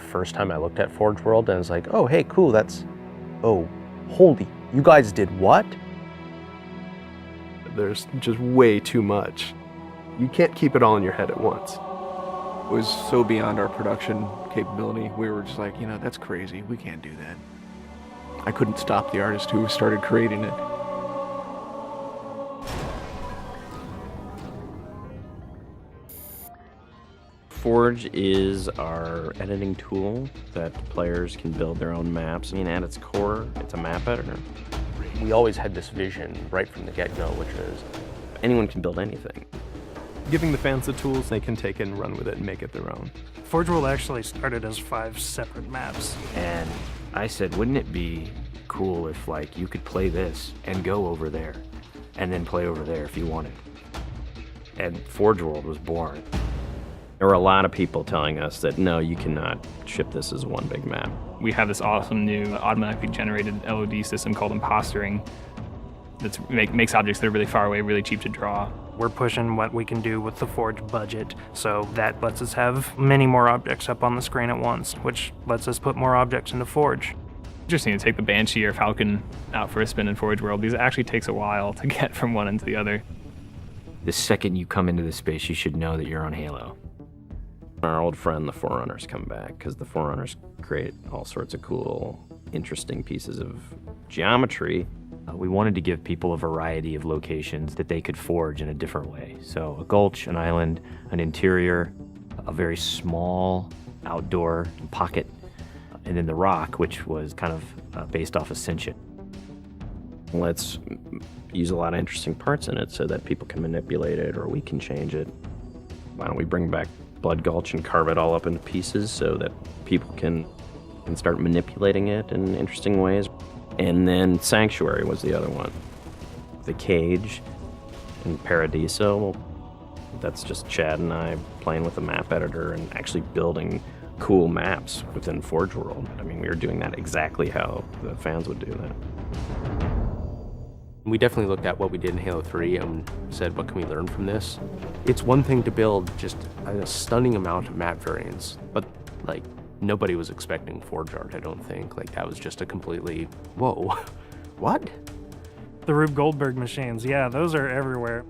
first time I looked at Forge World and I was like, oh, hey, cool, oh, holy, you guys did what? There's just way too much. You can't keep it all in your head at once. It was so beyond our production capability. We were just like, that's crazy. We can't do that. I couldn't stop the artist who started creating it. Forge is our editing tool that players can build their own maps. I mean, at its core, it's a map editor. We always had this vision right from the get-go, which is anyone can build anything. Giving the fans the tools they can take and run with it and make it their own. Forge World actually started as 5 separate maps. And I said, wouldn't it be cool if like you could play this and go over there and then play over there if you wanted? And Forge World was born. There were a lot of people telling us that, no, you cannot ship this as one big map. We have this awesome new automatically generated LOD system called impostering that makes objects that are really far away really cheap to draw. We're pushing what we can do with the Forge budget, so that lets us have many more objects up on the screen at once, which lets us put more objects into Forge. Interesting to take the Banshee or Falcon out for a spin in Forge World because it actually takes a while to get from one end to the other. The second you come into the space, you should know that you're on Halo. Our old friend, the Forerunners, come back because the Forerunners create all sorts of cool, interesting pieces of geometry. We wanted to give people a variety of locations that they could forge in a different way. So a gulch, an island, an interior, a very small outdoor pocket, and then the rock, which was kind of based off Ascension. Let's use a lot of interesting parts in it so that people can manipulate it or we can change it. Why don't we bring back Blood Gulch and carve it all up into pieces so that people can start manipulating it in interesting ways. And then Sanctuary was the other one. The Cage and Paradiso, that's just Chad and I playing with the map editor and actually building cool maps within Forge World. I mean, we were doing that exactly how the fans would do that. we definitely looked at what we did in Halo 3 and said, what can we learn from this? It's one thing to build just a stunning amount of map variants, but like nobody was expecting Forge art, I don't think. Like that was just a completely, whoa, what? The Rube Goldberg machines, yeah, those are everywhere.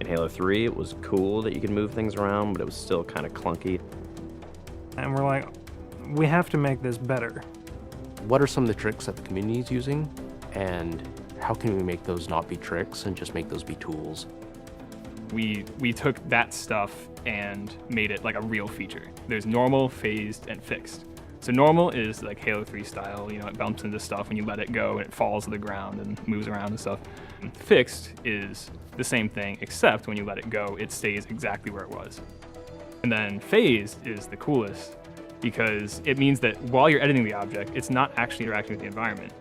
In Halo 3, it was cool that you could move things around, but it was still kind of clunky. And we're like, we have to make this better. What are some of the tricks that the community is using, and how can we make those not be tricks and just make those be tools? We took that stuff and made it like a real feature. There's normal, phased, and fixed. So normal is like Halo 3 style, it bumps into stuff when you let it go and it falls to the ground and moves around and stuff. And fixed is the same thing, except when you let it go, it stays exactly where it was. And then phased is the coolest because it means that while you're editing the object, it's not actually interacting with the environment.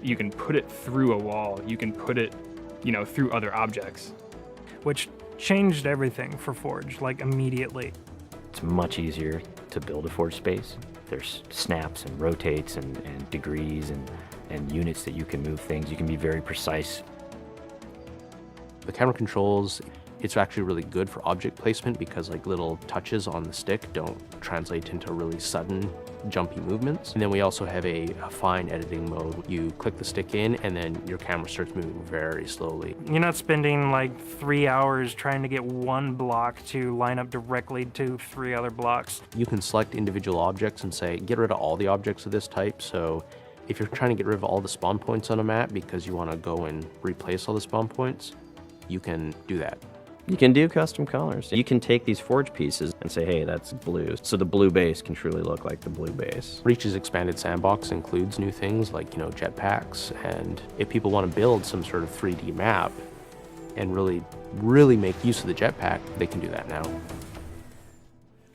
You can put it through a wall, you can put it, through other objects. Which changed everything for Forge, like immediately. It's much easier to build a Forge space. There's snaps and rotates and degrees and units that you can move things. You can be very precise. The camera controls, it's actually really good for object placement because like little touches on the stick don't translate into really sudden jumpy movements. And then we also have a fine editing mode. You click the stick in and then your camera starts moving very slowly. You're not spending like 3 hours trying to get one block to line up directly to 3 other blocks. You can select individual objects and say, get rid of all the objects of this type. So if you're trying to get rid of all the spawn points on a map because you want to go and replace all the spawn points, you can do that. You can do custom colors. You can take these Forge pieces and say, hey, that's blue. So the blue base can truly look like the blue base. Reach's expanded sandbox includes new things like, jetpacks. And if people want to build some sort of 3D map and really make use of the jetpack, they can do that now.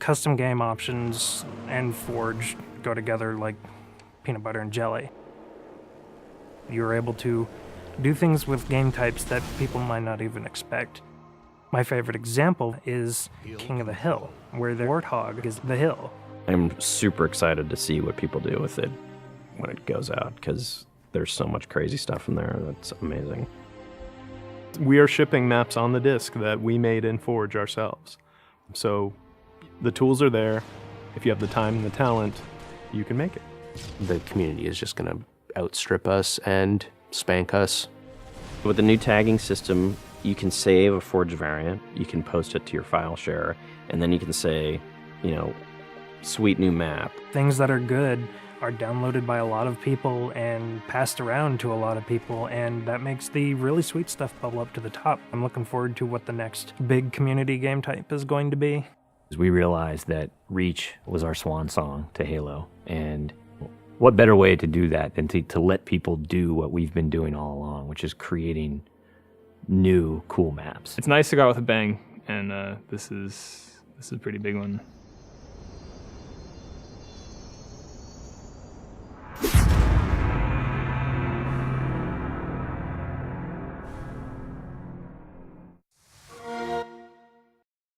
Custom game options and Forge go together like peanut butter and jelly. You're able to do things with game types that people might not even expect. My favorite example is King of the Hill, where the warthog is the hill. I'm super excited to see what people do with it when it goes out, because there's so much crazy stuff in there that's amazing. We are shipping maps on the disc that we made in Forge ourselves. So The tools are there. If you have the time and the talent, you can make it. The community is just going to outstrip us and spank us. With the new tagging system, you can save a forged variant, you can post it to your file share, and then you can say, you know, sweet new map. Things that are good are downloaded by a lot of people and passed around to a lot of people, and that makes the really sweet stuff bubble up to the top. I'm looking forward to what the next big community game type is going to be. We realized that Reach was our swan song to Halo, and what better way to do that than to let people do what we've been doing all along, which is creating new cool maps. It's nice to go out with a bang, and this is a pretty big one.